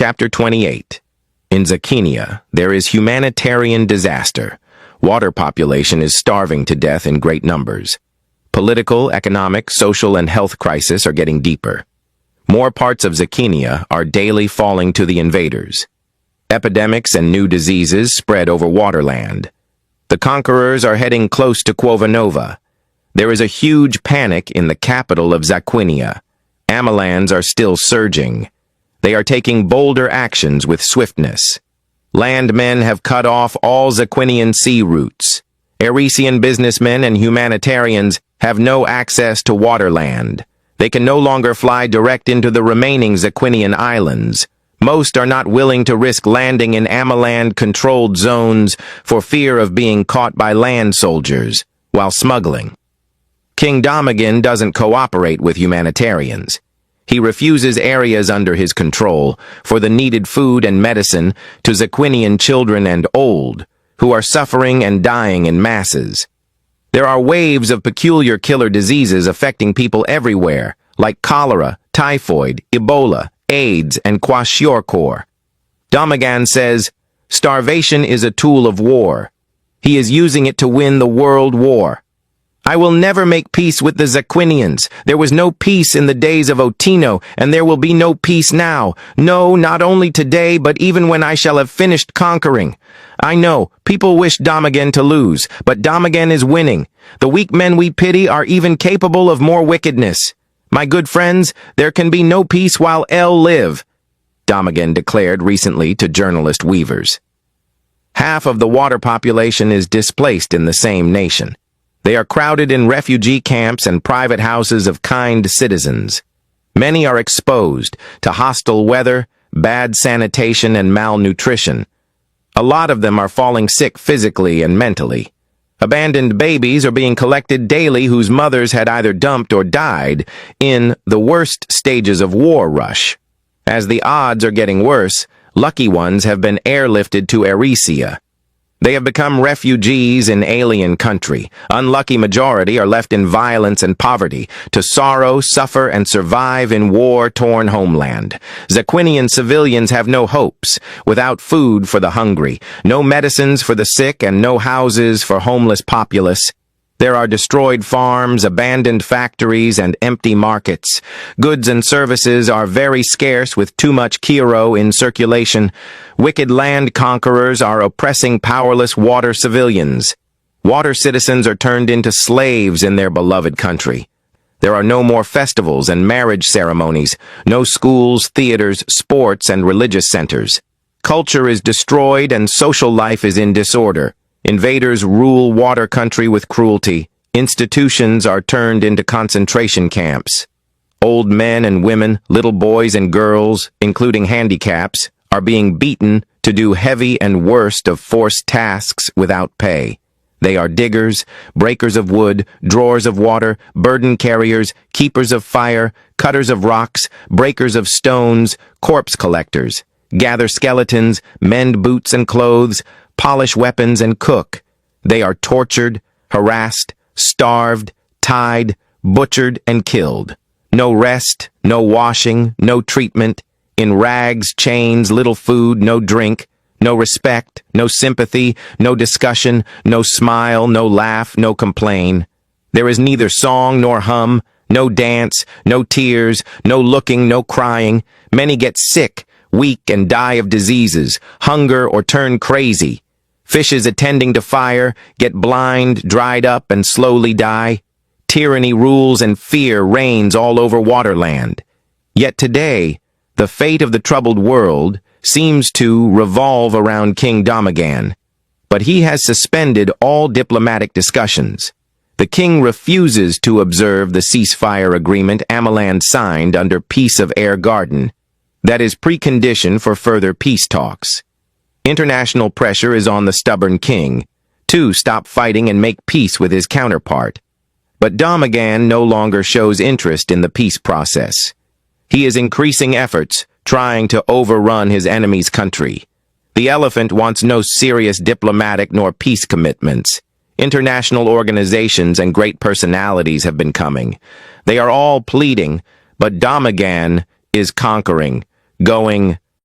Chapter 28. In Zakinia, there is humanitarian disaster. Water population is starving to death in great numbers. Political, economic, social, and health crisis are getting deeper. More parts of Zakinia are daily falling to the invaders. Epidemics and new diseases spread over waterland. The conquerors are heading close to Quovanova. There is a huge panic in the capital of Zakinia. Amalans are still surging. They are taking bolder actions with swiftness. Landmen have cut off all Zakinian sea routes. Arisian businessmen and humanitarians have no access to waterland. They can no longer fly direct into the remaining Zakinian islands. Most are not willing to risk landing in Amaland-controlled zones for fear of being caught by land soldiers while smuggling. King Damagan doesn't cooperate with humanitarians. He refuses areas under his control for the needed food and medicine to Zakinian children and old, who are suffering and dying in masses. There are waves of peculiar killer diseases affecting people everywhere, like cholera, typhoid, Ebola, AIDS, and kwashiorkor. Damagan says, starvation is a tool of war. He is using it to win the world war. I will never make peace with the Zakinians. There was no peace in the days of Otino, and there will be no peace now. No, not only today, but even when I shall have finished conquering. I know, people wish Damagan to lose, but Damagan is winning. The weak men we pity are even capable of more wickedness. My good friends, there can be no peace while El live, Damagan declared recently to journalist Weavers. Half of the water population is displaced in the same nation. They are crowded in refugee camps and private houses of kind citizens. Many are exposed to hostile weather, bad sanitation, and malnutrition. A lot of them are falling sick physically and mentally. Abandoned babies are being collected daily whose mothers had either dumped or died in the worst stages of war rush. As the odds are getting worse, lucky ones have been airlifted to Arisia. They have become refugees in alien country. Unlucky majority are left in violence and poverty, to sorrow, suffer, and survive in war-torn homeland. Zakinian civilians have no hopes, without food for the hungry, no medicines for the sick, and no houses for homeless populace. There are destroyed farms, abandoned factories, and empty markets. Goods and services are very scarce with too much kiro in circulation. Wicked land conquerors are oppressing powerless water civilians. Water citizens are turned into slaves in their beloved country. There are no more festivals and marriage ceremonies, no schools, theaters, sports, and religious centers. Culture is destroyed and social life is in disorder. Invaders rule water country with cruelty. Institutions are turned into concentration camps. Old men and women, little boys and girls, including handicaps, are being beaten to do heavy and worst of forced tasks without pay. They are diggers, breakers of wood, drawers of water, burden carriers, keepers of fire, cutters of rocks, breakers of stones, corpse collectors, gather skeletons, mend boots and clothes, polish weapons, and cook. They are tortured, harassed, starved, tied, butchered, and killed. No rest, no washing, no treatment. In rags, chains, little food, no drink, no respect, no sympathy, no discussion, no smile, no laugh, no complain. There is neither song nor hum, no dance, no tears, no looking, no crying. Many get sick, weak, and die of diseases, hunger, or turn crazy. Fishes attending to fire get blind, dried up, and slowly die. Tyranny rules and fear reigns all over waterland. Yet today, the fate of the troubled world seems to revolve around King Damagan. But he has suspended all diplomatic discussions. The king refuses to observe the ceasefire agreement Amaland signed under Peace of Air Garden. That is precondition for further peace talks. International pressure is on the stubborn king to stop fighting and make peace with his counterpart. But Damagan no longer shows interest in the peace process. He is increasing efforts, trying to overrun his enemy's country. The elephant wants no serious diplomatic nor peace commitments. International organizations and great personalities have been coming. They are all pleading, but Damagan is conquering, going